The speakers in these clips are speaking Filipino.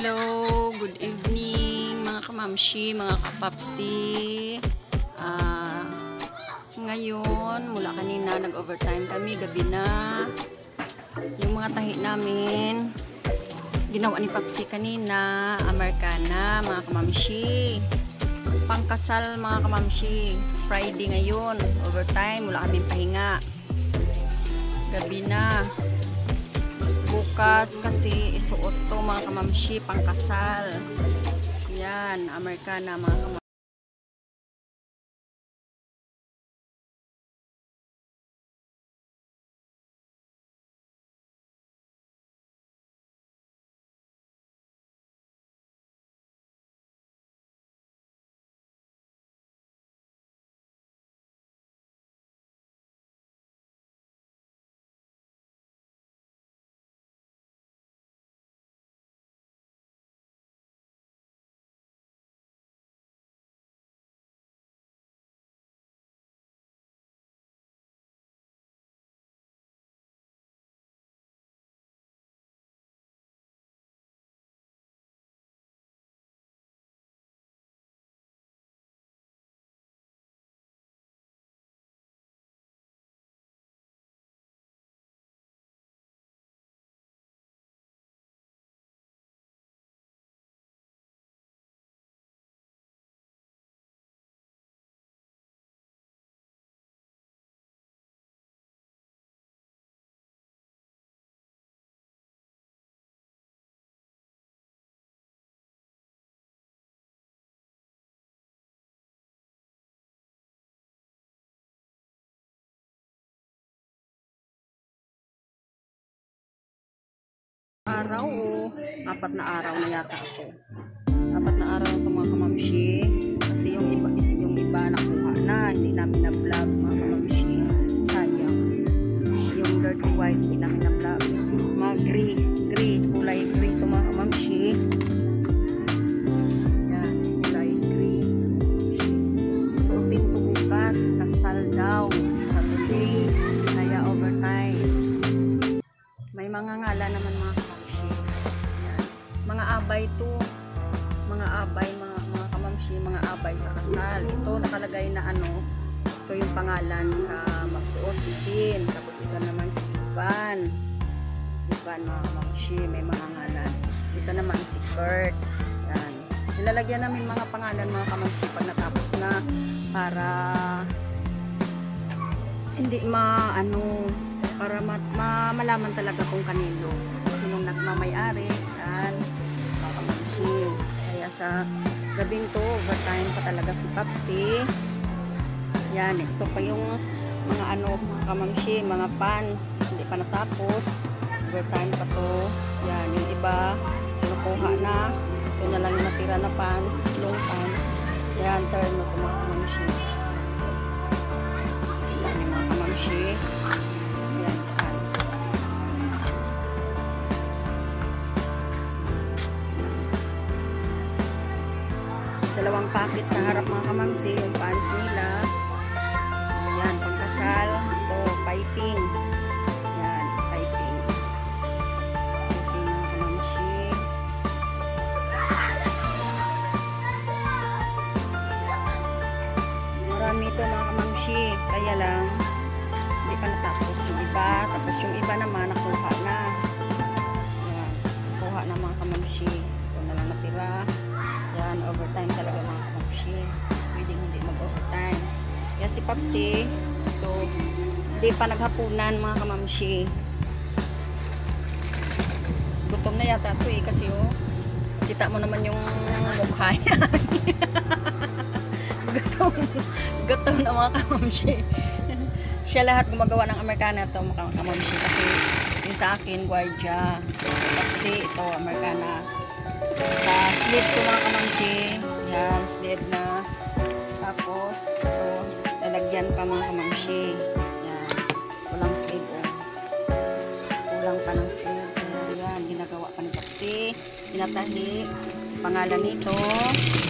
Hello, good evening mga kamamshi, mga kapapsi. Ngayon, mula kanina nag-overtime kami, gabi na. Yung mga tahi namin, ginawa ni Papsi kanina, Americana, mga kamamshi. Pangkasal mga kamamshi, Friday ngayon, overtime, wala kaming pahinga. Gabi na. Bukas kasi isuot to mga kamamshi, pangkasal. Yan, Americana mga kamamshi. Araw o 4 na araw na yata ako. 4 na araw ito mga kamamshi. Kasi yung iba nakuha na. Hindi namin na-vlog mga kamamshi. Sayang. Yung dirty white hindi namin na-vlog. Mga gray. Kulay gray ito mga kamamshi. Yan. Kulay gray. Suotin ito bukas. Kasal daw. Saturday. Kaya overtime. May mga ngala naman mga kamamshi. Yan. Mga abay to. Mga abay, mga kamamshi, mga abay sa kasal. Ito nakalagay na ano, ito yung pangalan sa magsuot, si Sin. Tapos ito naman si Ivan. Ivan mga kamamshi, may mga ngalan. Ito naman si Kurt. Yan. Nilalagyan namin mga pangalan mga kamamshi pag natapos na para hindi para malaman talaga kung kanino sinong nagmamay-ari. Yan mga kamamshi. Kaya sa gabing to overtime pa talaga si Papsi. Yan, ito pa yung mga mga kamamshi, mga pants hindi pa natapos, overtime pa to. Yan, yung iba nakuha na, ito na lang yung natira na pants, long pants. Yan, turn mo ito mga kamamshi. Yan yung mga kamamshi. Dalawang packet sa harap mga kamamsi, yung pants nila. Yan, pangkasal. Ito, piping. Yan, piping. Piping mga kamamsi. Marami ito mga kamamsi. Kaya lang, hindi pa natapos yung iba. Tapos yung iba naman, nakuha na. Yan, nakuha na mga kamamsi. Ito na lang natira. Yan, overtime talaga mga kamamshi. Pwedeng hindi mag-overtime. Kaya si Papsi, ito, hindi pa naghapunan mga kamamshi. Gutom na yata ito kasi kita mo naman yung mukha niya. Gutom na mga kamamshi. Siya lahat gumagawa ng Americana ito mga kamamshi. Kasi yung sa akin, guardia. Papsi, ito, Americana. Sa sleeve ko mga kamamshi. Yan, sleeve na. Tapos, ito, lalagyan pa mga kamamshi. Yan, kulang sleeve. Kulang pa ng sleeve. Yan, ginagawa pa ni Papsi. Pinatahi. Pangalan nito,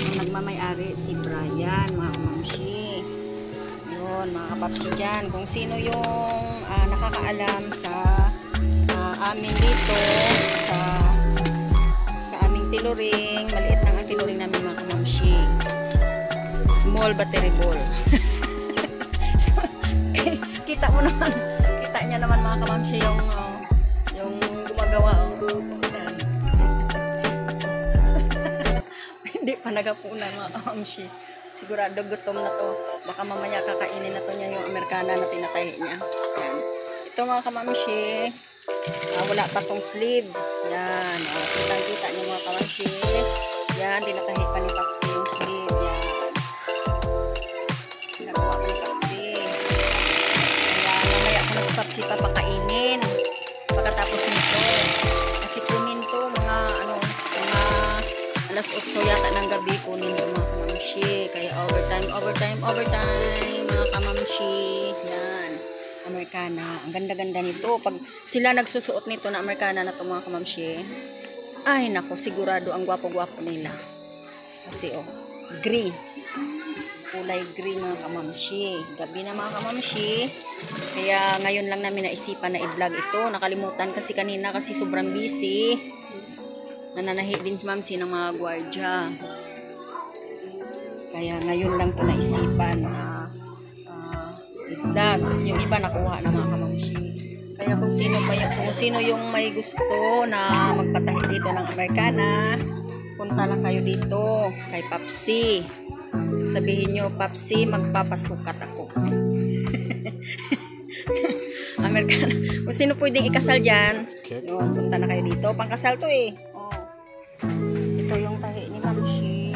yung nagmamay-ari, si Brian, mga kamamshi. Yun, mga kapapsi dyan. Kung sino yung nakakaalam sa amin dito, sa aming tiluring. Maliit lang ang tiluring namin mga kamamshi. Small but terrible. So, kita mo naman. Kita niya naman mga kamamshi yung gumagawa. Yan. Hindi pa nagapunan mga kamamshi. Sigurado gutom na to. Baka mamaya kakainin na to niya yung Amerikana na tinatahi niya. Yan. Ito mga kamamshi. Wala pa tong sleeve. Yan. Kitang-kita niyo mga kamamshi. Yan. Tinatahi pa ni Papsi yung sleeve. Yan. Nagawa pa ni Papsi. Kaya mamaya ko na si Papsi papakainin. Pagkatapos nito. Kasi kunin to mga alas 8 yata ng gabi kunin to mga kamamshi. Kaya overtime mga kamamshi. Yan. Amerikana. Ang ganda-ganda nito. Pag sila nagsusuot nito na Amerikana na ito mga kamamshi, ay nako, sigurado ang gwapo-gwapo nila. Kasi green. Kulay green mga kamamshi. Gabi na mga kamamshi. Kaya ngayon lang namin naisipan na i-vlog ito. Nakalimutan kasi kanina kasi sobrang busy. Nananahi din si Mamsi ng mga gwardya. Kaya ngayon lang ito naisipan na i-vlog. Yung iba nakuha na mga kamamshi. Kaya kung sino yung may gusto na magpatahi dito ng Amerikana, punta lang kayo dito kay Papsi. Sabihin nyo, Papsi, magpapasukat ako. Amerikana. Kung sino pwedeng ikasal dyan, punta na kayo dito. Pangkasal to eh. Ito yung tahi ni Mamsi.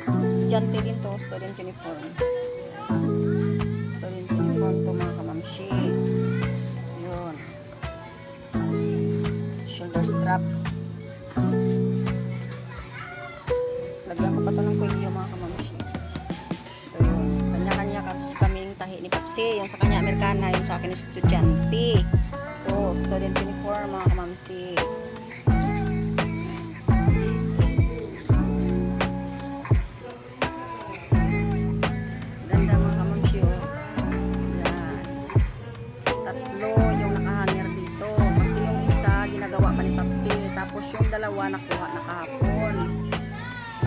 Estudyante din to, student uniform. Student uniform to mga kamamshi. Yun. Shoulder strap. Lagyan ko pa to ng kuyo mga kamamshi. Ito yun. Kanya-kanya kaming tahi ni Papsi. Yung sa kanya Amerikana, yung sa akin estudyante. Ito, student uniform mga kamamshi. Tapos yung dalawa nakuha na kahapon.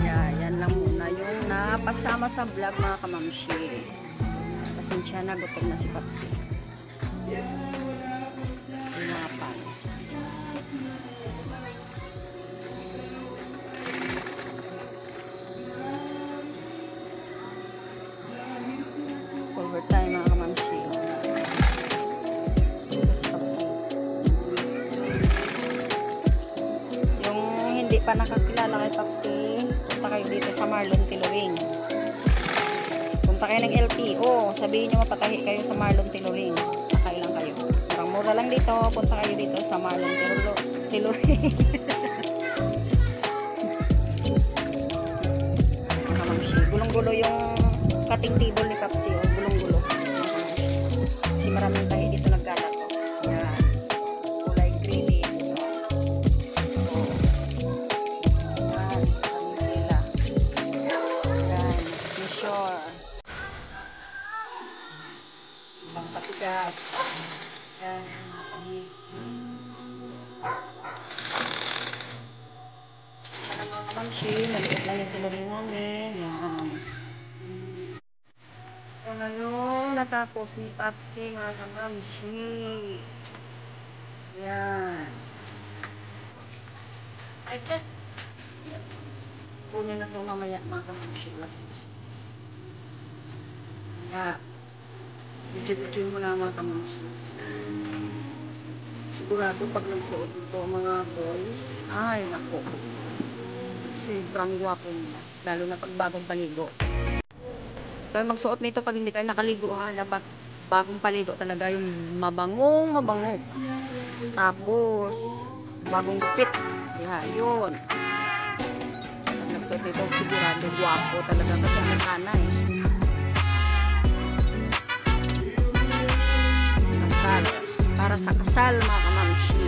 Yan lang muna yung napasama sa vlog mga kamamshi. Pasensya na, gutom na si Papsi. Yung mga pants. Overtime mga kamamshi. Ito si Papsi. Hindi pa nakakilala kay Papsi, punta kayo dito sa Marlon Tiluring. Punta kayo ng LTO, sabihin nyo mapatahi kayo sa Marlon Tiluring. Sakay lang kayo. Parang mura lang dito, punta kayo dito sa Marlon Tiluring. Gulong-gulo yung cutting table ni Papsi, gulong-gulo. Kasi maraming tahi dito nagkalat. Yan. Kulay green eh. Patigas. Yan. Sana mga kamamshi, maliit lang yung tiluring namin. Yan. So ngayon, natapos ni Papsi mga kamamshi. Yan. Ay, kunin na ito mamaya mga kamamshi. Yan. Bitin-bitin mo na mga kamamshi. Sigurado pag nagsuot ito mga boys, ay nako, sobrang gwapo nila. Lalo na pag bagong paligo. Kaya magsuot nito pag hindi kayo nakaligo ha. Dapat bagong paligo talaga yung mabango. Tapos bagong gupit. Yeah, yun. Pag nagsuot nito sigurado gwapo talaga kasi Amerikana eh. Para sa kasal mga kamamshi.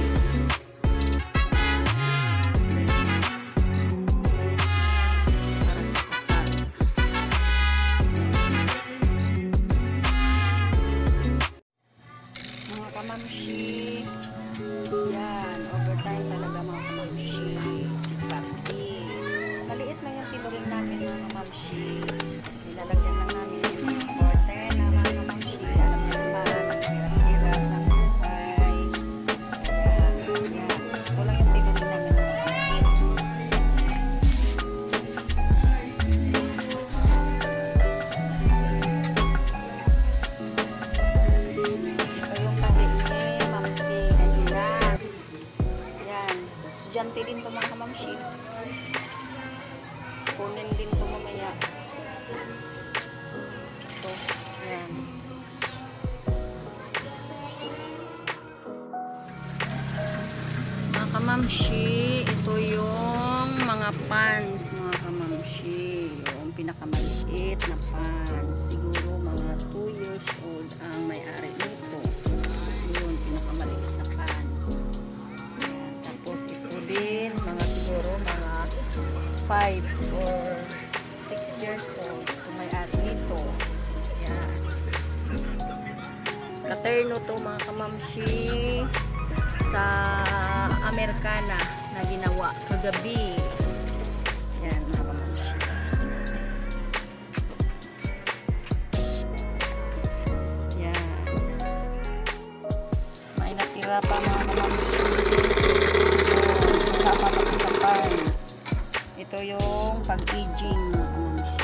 Para sa kasal. Mga kamamshi. Yan, overtime talaga mga kamamshi. Si Papsi. to mga kamamshi. Kunin din to mamaya. Ito. Ayan. Mga kamamshi, ito yung mga pants mga kamamshi. Yung pinakamaliit na pants. Siguro mga 2 years old ang may-ari nito. Yun, pinakamaliit na pants. Ayan. Tapos ito din, mga siguro mga 5 or 6 years old kung may-ari nito. Ayan. Katerno to mga kamamshi sa Amerikana na ginawa kagabi. Yan mga kamamshi. Yan. May natira pa mga kamamshi. Kasama pa sa pants. Ito yung pag-aging mga kamamshi.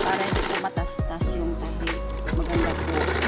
Para hindi ko matastas yung tahi. Maganda po.